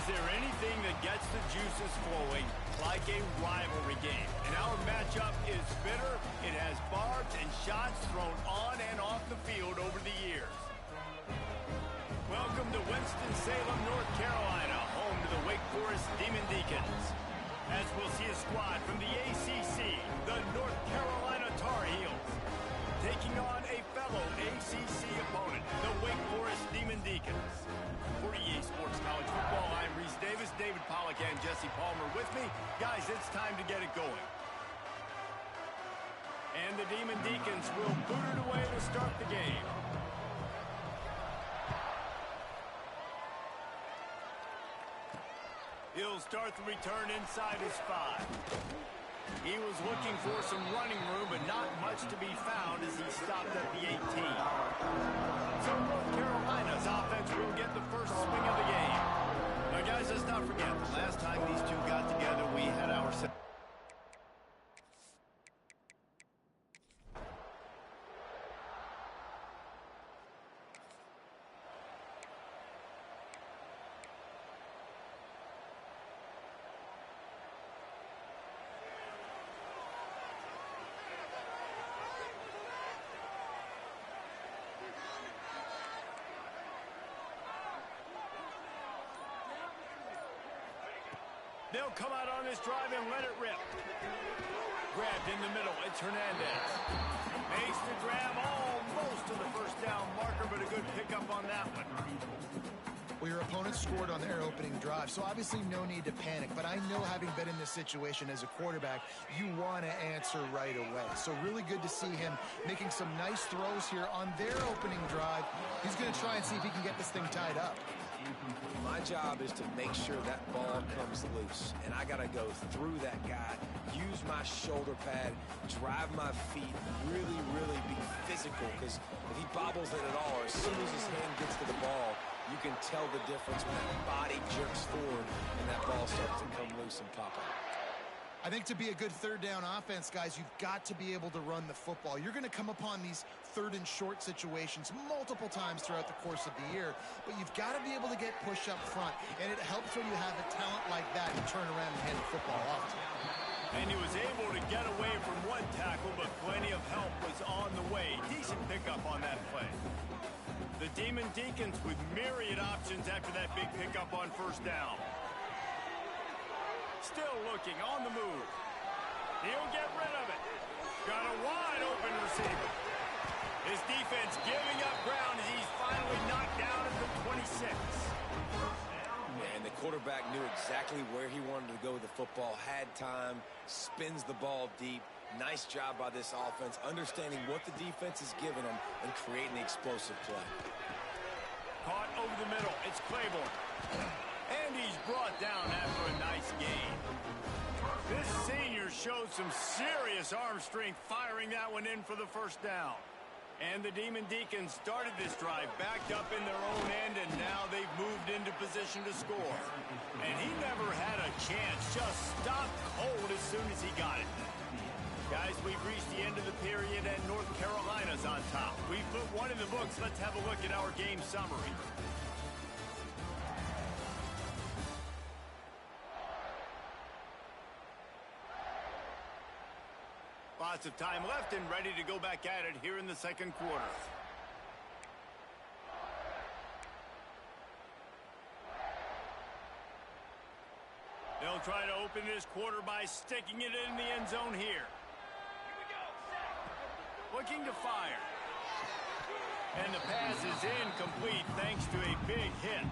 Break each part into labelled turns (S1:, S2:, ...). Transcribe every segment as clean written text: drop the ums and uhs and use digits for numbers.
S1: there anything that gets the juices flowing like a rivalry game? And our matchup is bitter. It has barbs and shots thrown on and off the field over the years. Welcome to Winston-Salem, North Carolina, home to the Wake Forest Demon Deacons. As we'll see a squad from the ACC, the North Carolina Tar Heels, taking on a fellow ACC opponent, the Wake Forest Demon Deacons. For EA Sports College Football, I'm Reese Davis, David Pollack, and Jesse Palmer with me. Guys, it's time to get it going. And the Demon Deacons will boot it away to start the game. He'll start the return inside his 5. He was looking for some running room, but not much to be found as he stopped at the 18. So North Carolina's offense will get the first swing of the game. Now, guys, let's not forget, the last time these two got together, we had our... They'll come out on this drive and let it rip. Grabbed in the middle. It's Hernandez. Makes the grab almost to the first down marker, but a good pickup on that one.
S2: Well, your opponent scored on their opening drive, so obviously no need to panic. But I know, having been in this situation as a quarterback, you want to answer right away. So really good to see him making some nice throws here on their opening drive. He's going to try and see if he can get this thing tied up.
S3: My job is to make sure that ball comes loose, and I got to go through that guy, use my shoulder pad, drive my feet, really be physical, because if he bobbles it at all, or as soon as his hand gets to the ball, you can tell the difference when that body jerks forward and that ball starts to come loose and pop out.
S2: I think to be a good third down offense, guys, you've got to be able to run the football. You're going to come upon these third and short situations multiple times throughout the course of the year, but you've got to be able to get push up front, and it helps when you have a talent like that to turn around and hand the football off to.
S1: And he was able to get away from one tackle, but plenty of help was on the way. Decent pickup on that play. The Demon Deacons with myriad options after that big pickup on first down. Still looking, on the move. He'll get rid of it. Got a wide open receiver. His defense giving up ground as he's finally knocked down at the 26.
S3: And the quarterback knew exactly where he wanted to go with the football, had time, spins the ball deep. Nice job by this offense, understanding what the defense is giving them and creating the explosive play.
S1: Caught over the middle. It's Claiborne. And he's brought down after a nice gain. This senior showed some serious arm strength firing that one in for the first down. And the Demon Deacons started this drive backed up in their own end, and now they've moved into position to score. And he never had a chance, just stopped cold as soon as he got it. Guys, we've reached the end of the period, and North Carolina's on top. We've put one in the books. Let's have a look at our game summary. Lots of time left and ready to go back at it here in the second quarter. They'll try to open this quarter by sticking it in the end zone here. Looking to fire. And the pass is incomplete thanks to a big hit.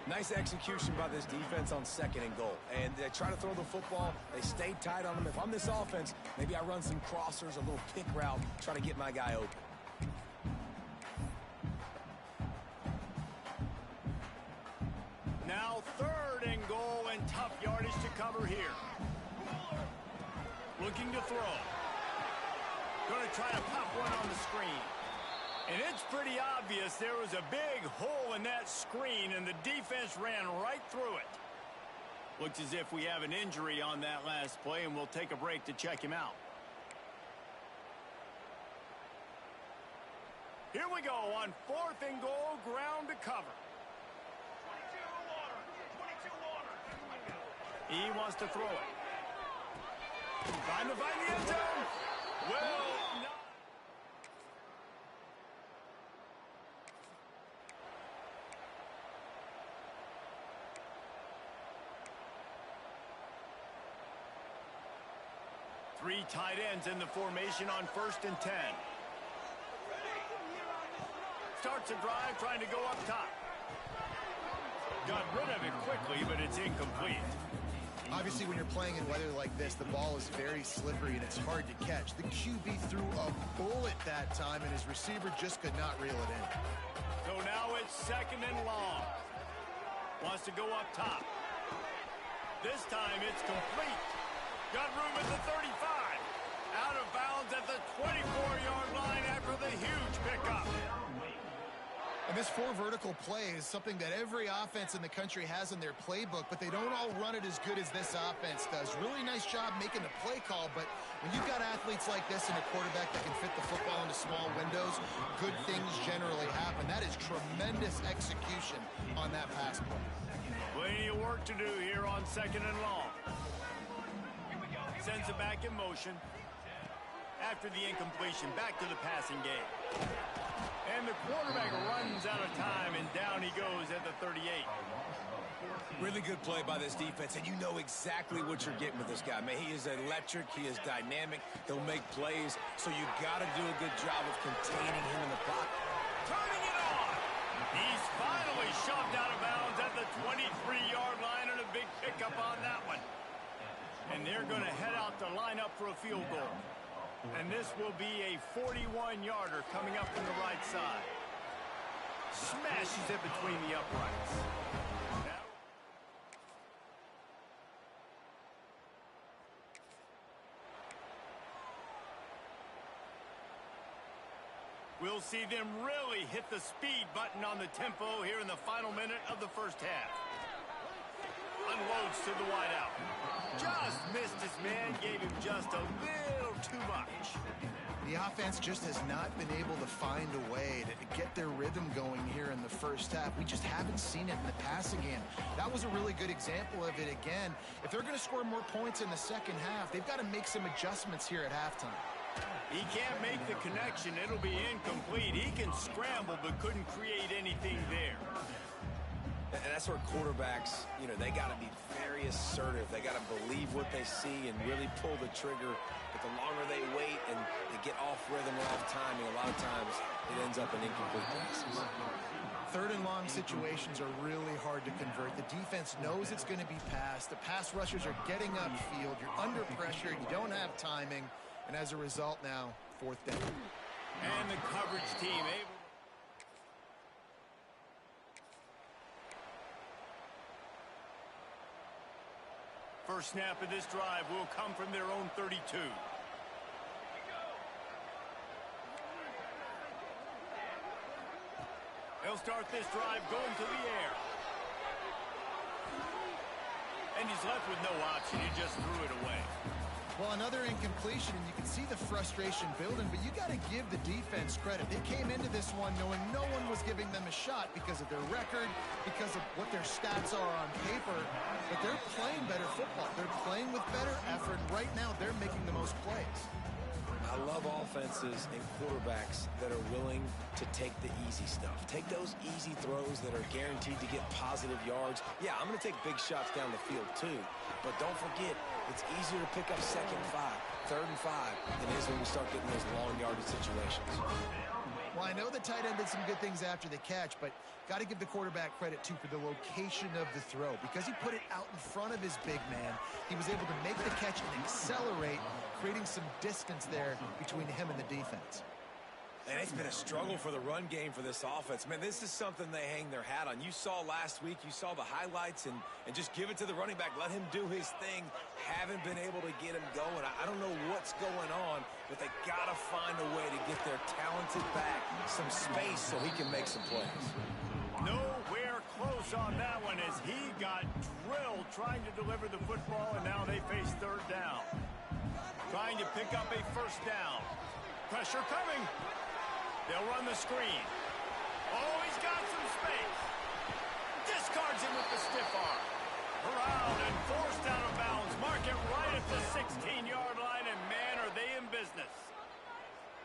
S3: Nice execution by this defense on second and goal. And they try to throw the football. They stay tight on them. If I'm this offense, maybe I run some crossers, a little kick route, try to get my guy open.
S1: Now third and goal, and tough yardage to cover here. Looking to throw. Going to try to pop one on the screen. And it's pretty obvious there was a big hole in that screen, and the defense ran right through it. Looks as if we have an injury on that last play, and we'll take a break to check him out. Here we go on fourth and goal, ground to cover. 22 He wants to throw it. Trying to find the end zone. Well, no. Three tight ends in the formation on 1st and 10. Starts a drive trying to go up top. Got rid of it quickly, but it's incomplete.
S2: Obviously, when you're playing in weather like this, the ball is very slippery and it's hard to catch. The QB threw a bullet that time, and his receiver just could not reel it in.
S1: So now it's 2nd and long. Wants to go up top. This time it's complete. Got room at the 35. Out of bounds at the 24-yard line after the huge pickup.
S2: And this 4 vertical play is something that every offense in the country has in their playbook, but they don't all run it as good as this offense does. Really nice job making the play call, but when you've got athletes like this and a quarterback that can fit the football into small windows, good things generally happen. That is tremendous execution on that pass play.
S1: Plenty of work to do here on 2nd and long. Sends it back in motion. After the incompletion, back to the passing game. And the quarterback runs out of time, and down he goes at the 38.
S3: Really good play by this defense, and you know exactly what you're getting with this guy. Man, he is electric. He is dynamic. He'll make plays, so you got to do a good job of containing him in the pocket.
S1: Turning it on. He's finally shoved out of bounds at the 23-yard line, and a big pickup on that one. And they're going to head out to line up for a field goal. And this will be a 41-yarder coming up from the right side. Smashes it between the uprights. Now, we'll see them really hit the speed button on the tempo here in the final minute of the first half. Unloads to the wideout. Just missed his man, gave him just a little too much.
S2: The offense just has not been able to find a way to get their rhythm going here in the first half. We just haven't seen it in the passing game. That was a really good example of it again. If they're going to score more points in the second half, they've got to make some adjustments here at halftime.
S1: He can't make the connection. It'll be incomplete. He can scramble, but couldn't create anything there.
S3: And that's where quarterbacks, you know, they got to be very assertive. They got to believe what they see and really pull the trigger. But the longer they wait and they get off rhythm or off timing, a lot of times it ends up in incomplete passes.
S2: 3rd and long situations are really hard to convert. The defense knows it's going to be passed. The pass rushers are getting upfield. You're under pressure. You don't have timing. And as a result now, 4th down.
S1: And the coverage team able. First snap of this drive will come from their own 32. They'll start this drive going to the air. And he's left with no option. He just threw it away.
S2: Well, another incompletion, and you can see the frustration building, but you got to give the defense credit. They came into this one knowing no one was giving them a shot because of their record, because of what their stats are on paper, but they're playing better football. They're playing with better effort. Right now, they're making the most plays.
S3: I love offenses and quarterbacks that are willing to take the easy stuff. Take those easy throws that are guaranteed to get positive yards. Yeah, I'm going to take big shots down the field too, but don't forget, it's easier to pick up 2nd and 5, 3rd and 5 than it is when we start getting those long yardage situations.
S2: Well, I know the tight end did some good things after the catch, but got to give the quarterback credit, too, for the location of the throw. Because he put it out in front of his big man, he was able to make the catch and accelerate, creating some distance there between him and the defense.
S3: And it's been a struggle for the run game for this offense. Man, this is something they hang their hat on. You saw last week, you saw the highlights, and just give it to the running back. Let him do his thing. Haven't been able to get him going. I don't know what's going on, but they got to find a way to get their talented back some space so he can make some plays.
S1: Nowhere close on that one as he got drilled trying to deliver the football, and now they face 3rd down. Trying to pick up a 1st down. Pressure coming. They'll run the screen. Oh, he's got some space. Discards him with the stiff arm. Around and forced out of bounds. Mark it right at the 16-yard line, and man, are they in business.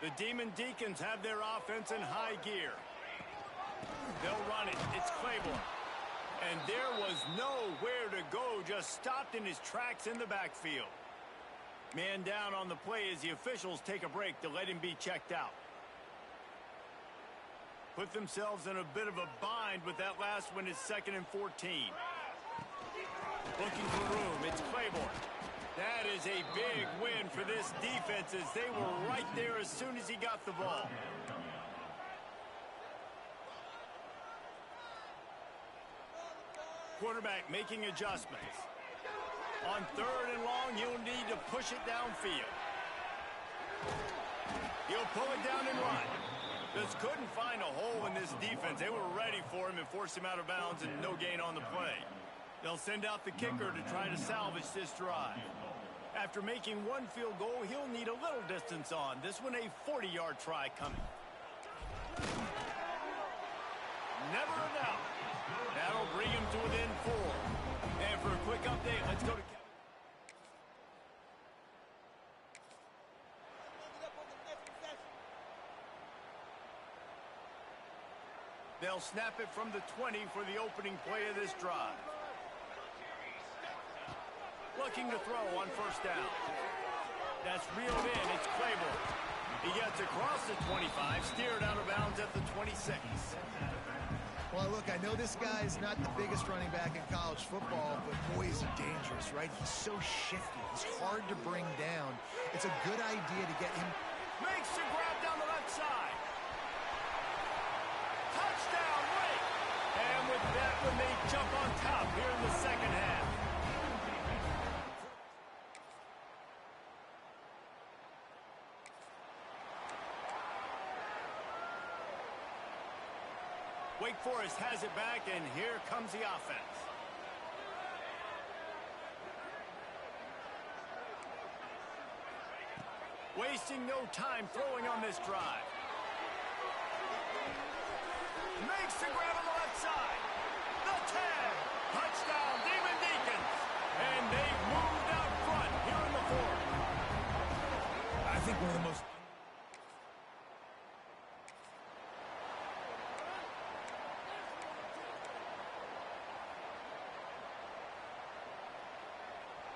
S1: The Demon Deacons have their offense in high gear. They'll run it. It's Claiborne. And there was nowhere to go, just stopped in his tracks in the backfield. Man down on the play as the officials take a break to let him be checked out. Put themselves in a bit of a bind with that last one is 2nd and 14. Looking for room, it's Claiborne. That is a big win for this defense as they were right there as soon as he got the ball. Quarterback making adjustments. On 3rd and long, you'll need to push it downfield. He'll pull it down and run. Just couldn't find a hole in this defense. They were ready for him and forced him out of bounds and no gain on the play. They'll send out the kicker to try to salvage this drive. After making one field goal, he'll need a little distance on. This one a 40-yard try coming. Never a doubt. That'll bring him to within 4. And for a quick update, let's go to... They'll snap it from the 20 for the opening play of this drive. Looking to throw on 1st down. That's reeled in. It's Claiborne. He gets across the 25, steered out of bounds at the 26.
S2: Well, look, I know this guy is not the biggest running back in college football, but boy, is he dangerous, right? He's so shifty. He's hard to bring down. It's a good idea to get him.
S1: Makes the grab down the left side. Touchdown, Wake! And with that one, they jump on top here in the 2nd half. Wake Forest has it back, and here comes the offense. Wasting no time throwing on this drive. Makes the grab on the left side. The 10. Touchdown, Demon Deacons. And they've moved out front here in the 4th.
S3: I think one of the most...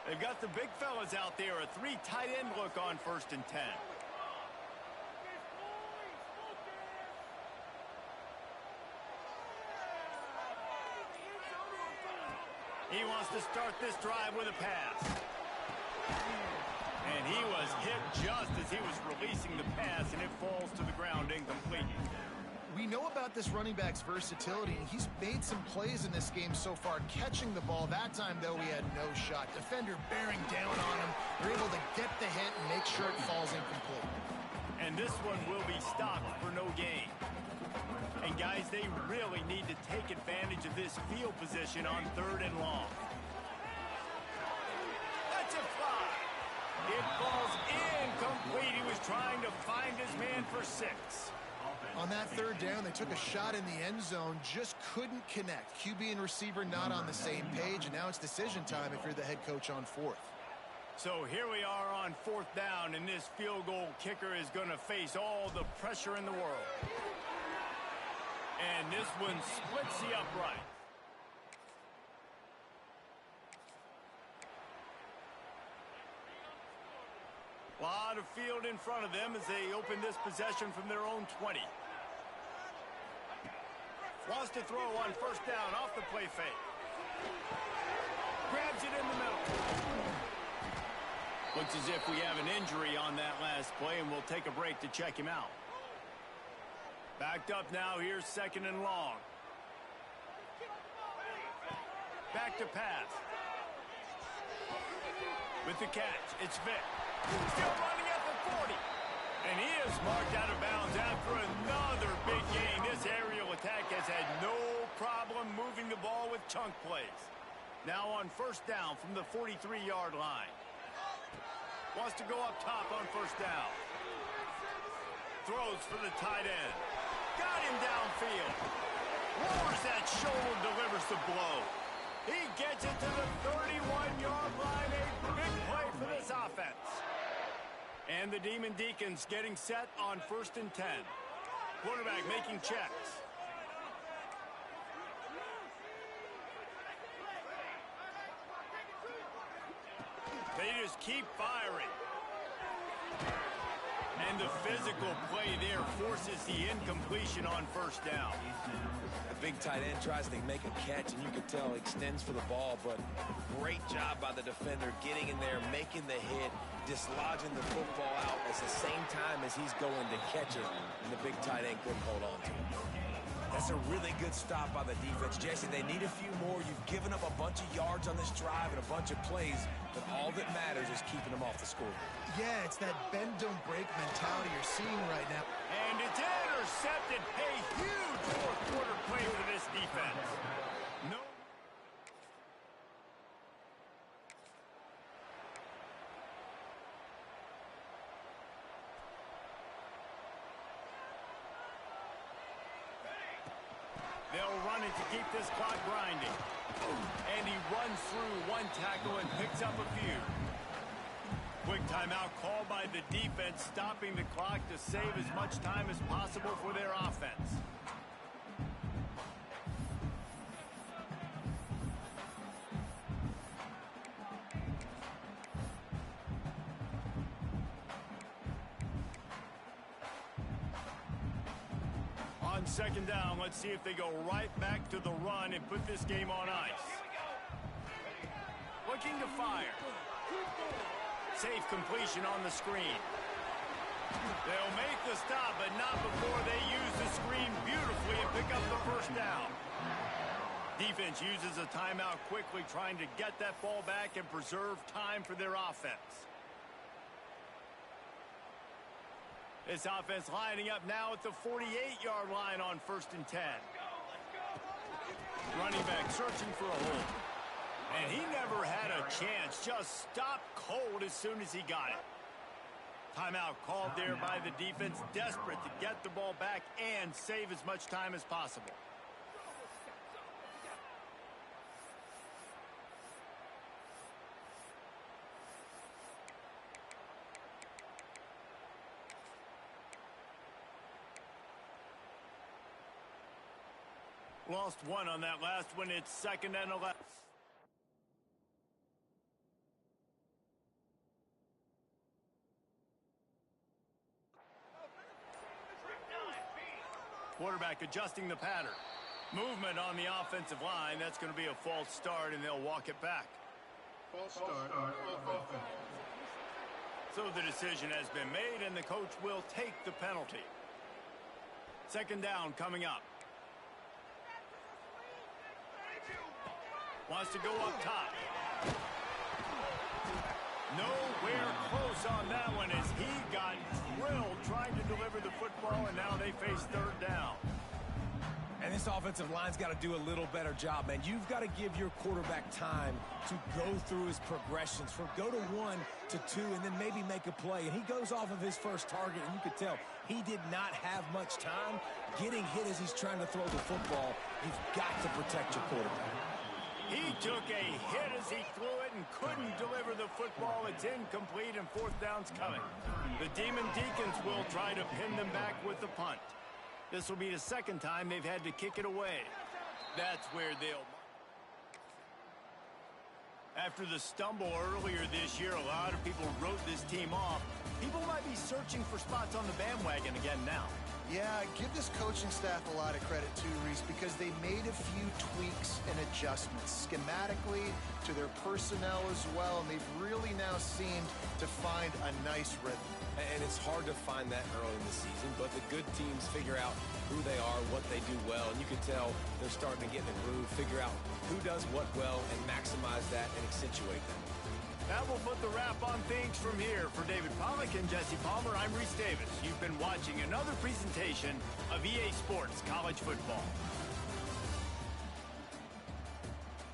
S1: They've got the big fellas out there. A 3 tight end look on 1st and 10. He wants to start this drive with a pass. And he was hit just as he was releasing the pass, and it falls to the ground incomplete.
S2: We know about this running back's versatility, and he's made some plays in this game so far, catching the ball. That time, though, he had no shot. Defender bearing down on him. They're able to get the hit and make sure it falls incomplete.
S1: And this one will be stopped for no gain. And, guys, they really need to take advantage of this field position on 3rd and long. That's a fly. It falls incomplete. He was trying to find his man for 6.
S2: On that 3rd down, they took a shot in the end zone, just couldn't connect. QB and receiver not on the same page, and now it's decision time if you're the head coach on 4th.
S1: So here we are on 4th down, and this field goal kicker is going to face all the pressure in the world. And this one splits the upright. A lot of field in front of them as they open this possession from their own 20. Wants to throw on 1st down off the play fake. Grabs it in the middle. Looks as if we have an injury on that last play, and we'll take a break to check him out. Backed up now, here's 2nd and long. Back to pass. With the catch, it's Vick. Still running at the 40. And he is marked out of bounds after another big gain. This aerial attack has had no problem moving the ball with chunk plays. Now on 1st down from the 43-yard line. Wants to go up top on 1st down. Throws for the tight end. Got him downfield. Lowers that shoulder, delivers the blow. He gets it to the 31-yard line. A big play for this offense. And the Demon Deacons getting set on 1st and 10. Quarterback making checks. They just keep firing. And the physical play there forces the incompletion on 1st down.
S3: The big tight end tries to make a catch, and you can tell extends for the ball, but great job by the defender getting in there, making the hit, dislodging the football out at the same time as he's going to catch it, and the big tight end couldn't hold on to it. That's a really good stop by the defense. Jesse, they need a few more. You've given up a bunch of yards on this drive and a bunch of plays, but all that matters is keeping them off the score.
S2: Yeah, it's that bend, don't break mentality you're seeing right now.
S1: And it's intercepted. A huge fourth-quarter play for this defense. No. They'll run it to keep this clock grinding. And he runs through one tackle and picks up a few. Quick timeout called by the defense, stopping the clock to save as much time as possible for their offense. On 2nd down, let's see if they go right back to the run and put this game on ice. Looking to fire. Safe completion on the screen. They'll make the stop, but not before they use the screen beautifully and pick up the 1st down. Defense uses a timeout quickly, trying to get that ball back and preserve time for their offense. This offense lining up now at the 48-yard line on 1st and 10. Running back searching for a hole. And he never had a chance. Just stopped cold as soon as he got it. Timeout called there by the defense, desperate to get the ball back and save as much time as possible. Lost one on that last one. It's 2nd and 11. Quarterback adjusting the pattern. Movement on the offensive line. That's going to be a false start, and they'll walk it back.
S4: False start.
S1: So the decision has been made, and the coach will take the penalty. 2nd down coming up. Wants to go up top. Nowhere close on that one as he got drilled trying to deliver the football, and now they face 3rd down.
S3: And this offensive line's got to do a little better job, man. You've got to give your quarterback time to go through his progressions, from go to 1 to 2, and then maybe make a play. And he goes off of his first target, and you could tell he did not have much time getting hit as he's trying to throw the football. You've got to protect your quarterback.
S1: He took a hit as he threw it and couldn't deliver the football. It's incomplete, and 4th down's coming. The Demon Deacons will try to pin them back with the punt. This will be the 2nd time they've had to kick it away. That's where they'll... After the stumble earlier this year, a lot of people wrote this team off. People might be searching for spots on the bandwagon again now.
S2: Yeah, give this coaching staff a lot of credit too, Reese, because they made a few tweaks and adjustments schematically to their personnel as well, and they've really now seemed to find a nice rhythm.
S3: And it's hard to find that early in the season, but the good teams figure out who they are, what they do well, and you can tell they're starting to get in the groove, figure out who does what well, and maximize that and accentuate that.
S1: That will put the wrap on things from here. For David Pollack and Jesse Palmer, I'm Reese Davis. You've been watching another presentation of EA Sports College Football.